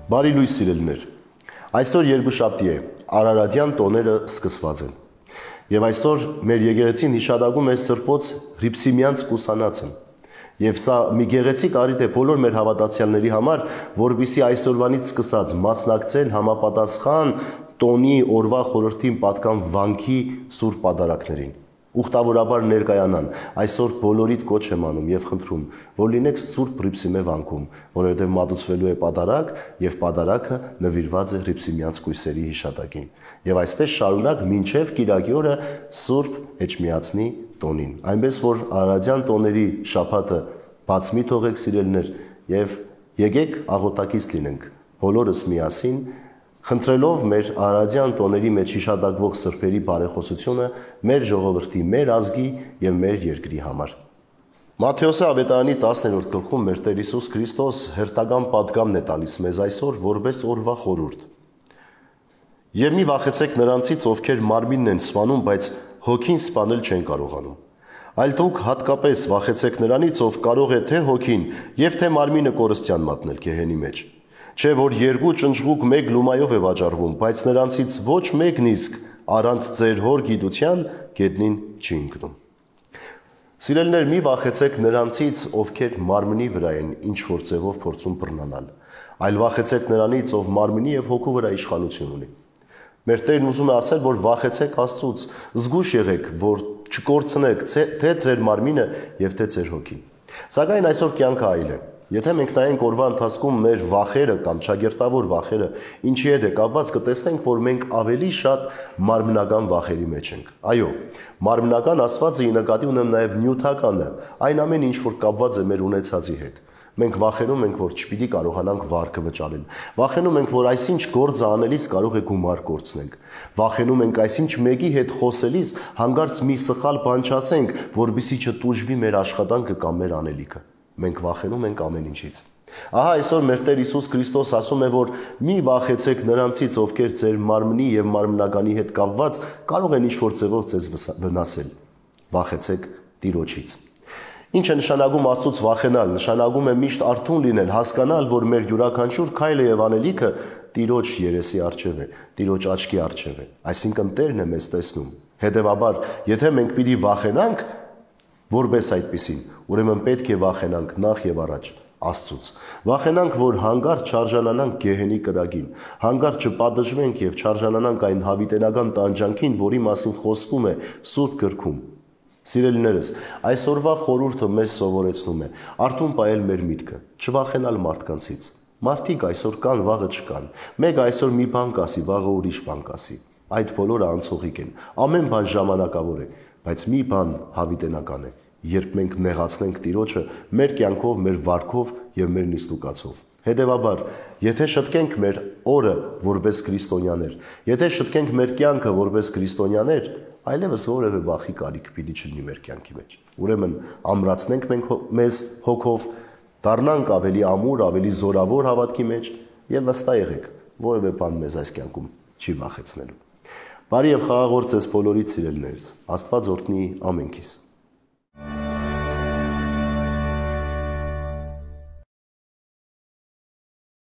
Բարի լույս սիրելիներ, այսօր երկուշաբթի է, Արարատյան տոները սկսված են և այսօր մեր եկեղեցին հիշատակում է Սրբոց Հռիփսիմյանց կուսանացը և սա մի գեղեցիկ առիթ է բոլոր մեր հավատացյալների համար, որպեսզի այսօրվանից սկսած մասնակցեն համապատասխան տոնի օրվա խորհրդին պատկան վանքի սուրբ պատարագներին, ուխտավորաբար ներկայանան, այսօր բոլորիդ կոչ եմ անում և խնդրում, որ լինեք Սուրբ Հռիփսիմե վանքում, որովհետև մատուցվելու է պատարագ և պատարագը նվիրված է Հռիփսիմյանց կույսերի հիշատակին և այսպես շարունակ մինչև կիրակի օրը Սուրբ Էջմիածնի տոնին, այնպես որ Արարատյան տոների շաբաթը բաց մի թողեք սիրելիներ և եկեք աղոթակից լինենք բոլորս միասին, խնդրելով մեր Արարատյան տոների մեջ հիշատակվող սրբերի բարեխոսությունը մեր ժողովրդի, մեր ազգի և մեր երկրի համար։ Մատթեոս ավետարանի 10-րդ գլխում մեր Տեր Հիսուս Քրիստոս հերթական պատգամն է տալիս մեզ այսօր որպես օրվա խորհուրդ։ Եվ մի վախեցեք նրանցից, ովքեր մարմինն են սպանում, բայց հոգին սպանել չեն կարողանում։ Այլ դուք հատկապես վախեցեք նրանից, ով կարող է թե հոգին և թե մարմինը կորստյան մատնել գեհենի մեջ։ Չէ, որ երկու ճնճղուկ մեկ լումայով է վաճառվում, բայց նրանցից ոչ մեկն իսկ առանց ձեր հոր գիտության գետնին չի ընկնում։ Սիրելիներ, մի վախեցեք նրանցից, ովքեր մարմնի վրա են ինչ-որ ձևով փորձում բռնանալ, այլ վախեցեք նրանից, ով մարմնի և հոգու վրա իշխանություն ունի։ Մեր Տերն ուզում է ասել, որ վախեցեք Աստծուց, զգույշ եղեք, որ չկորցնեք թե ձեր մարմինը և թե ձեր հոգին։ Սակայն այսօր կյանքը այլ է։ Եթե մենք նայենք օրվա ընթացքում մեր վախերը կամ ճակերտավոր վախերը ինչի հետ է կապված, կտեսնենք, որ մենք ավելի շատ մարմնական վախերի մեջ ենք։ Այո, մարմնական ասվածը նկատի ունեմ նաև նյութականը, այն ամեն ինչ, որ կապված է մեր ունեցածի հետ։ Մենք վախենում ենք, որ չպիտի կարողանանք վարկը վճարել։ Վախենում ենք, որ այսինչ գործը անելիս կարող է գումար կորցնենք։ Վախենում ենք այսինչ մեկի հետ խոսելիս հանկարծ մի սխալ բան չասենք, որպեսզի չտուժվի մեր աշխատանքը կամ մեր անելիքը։ Մենք վախենում ենք ամեն ինչից։ Ահա այսօր մեր Տեր Հիսուս Քրիստոս ասում է, որ մի վախեցեք նրանցից, ովքեր ձեր մարմնի և մարմնականի հետ կապված կարող են ինչ-որ ձևով ձեզ վնասել։ Վախեցեք Տիրոջից։ Ինչ է նշանակում Աստծուց վախենալ, նշանակում է միշտ արթուն լինել, հասկանալ, որ մեր յուրաքանչյուր քայլը և անելիքը Տիրոջ երեսի առջև է, Տիրոջ աչքի առջև է, այսինքն Տերն է մեզ տեսնում։ Հետևաբար, եթե մենք պիտի վախենանք, որպես այդպիսին, ուրեմն պետք է վախենանք նախ և առաջ Աստծուց։ Վախենանք, որ հանկարծ չարժանանանք գեհենի կրակին, հանկարծ չպատժվենք և չարժանանանք այն հավիտենական տանջանքին, որի մասին խոսվում է Սուրբ Գրքում։ Սիրելիներս, այսօրվա խորհուրդը մեզ սովորեցնում է արթուն պահել մեր միտքը, չվախենալ մարդկանցից։ Մարդիկ այսօր կան, վաղը չկան։ Մեկը այսօր մի բան կասի, վաղը ուրիշ բան կասի։ Այդ բոլորը անցողիկ են։ Ամեն բան ժամանակավոր է, բայց մի բան հավիտենական է, երբ մենք նեղացնենք Տիրոջը մեր կյանքով, մեր վարքով և մեր նիստուկացով։ Հետևաբար, եթե շտկենք մեր օրը որպես քրիստոնյաներ, եթե շտկենք մեր կյանքը որպես քրիստոնյաներ, այլևս որևէ վախի կարիք պիտի չլինի մեր կյանքի մեջ։ Ուրեմն ամրացնենք մեզ հոգով, դառնանք ավելի ամուր, ավելի զորավոր հավատքի մեջ և վստահ եղեք, որևէ բան մեզ այս կյանքում չի վախեցնելու։ Բարի և խաղաղ օր ձեզ բոլորիդ սիրելիներս, Աստված օրհնի ամենքիս։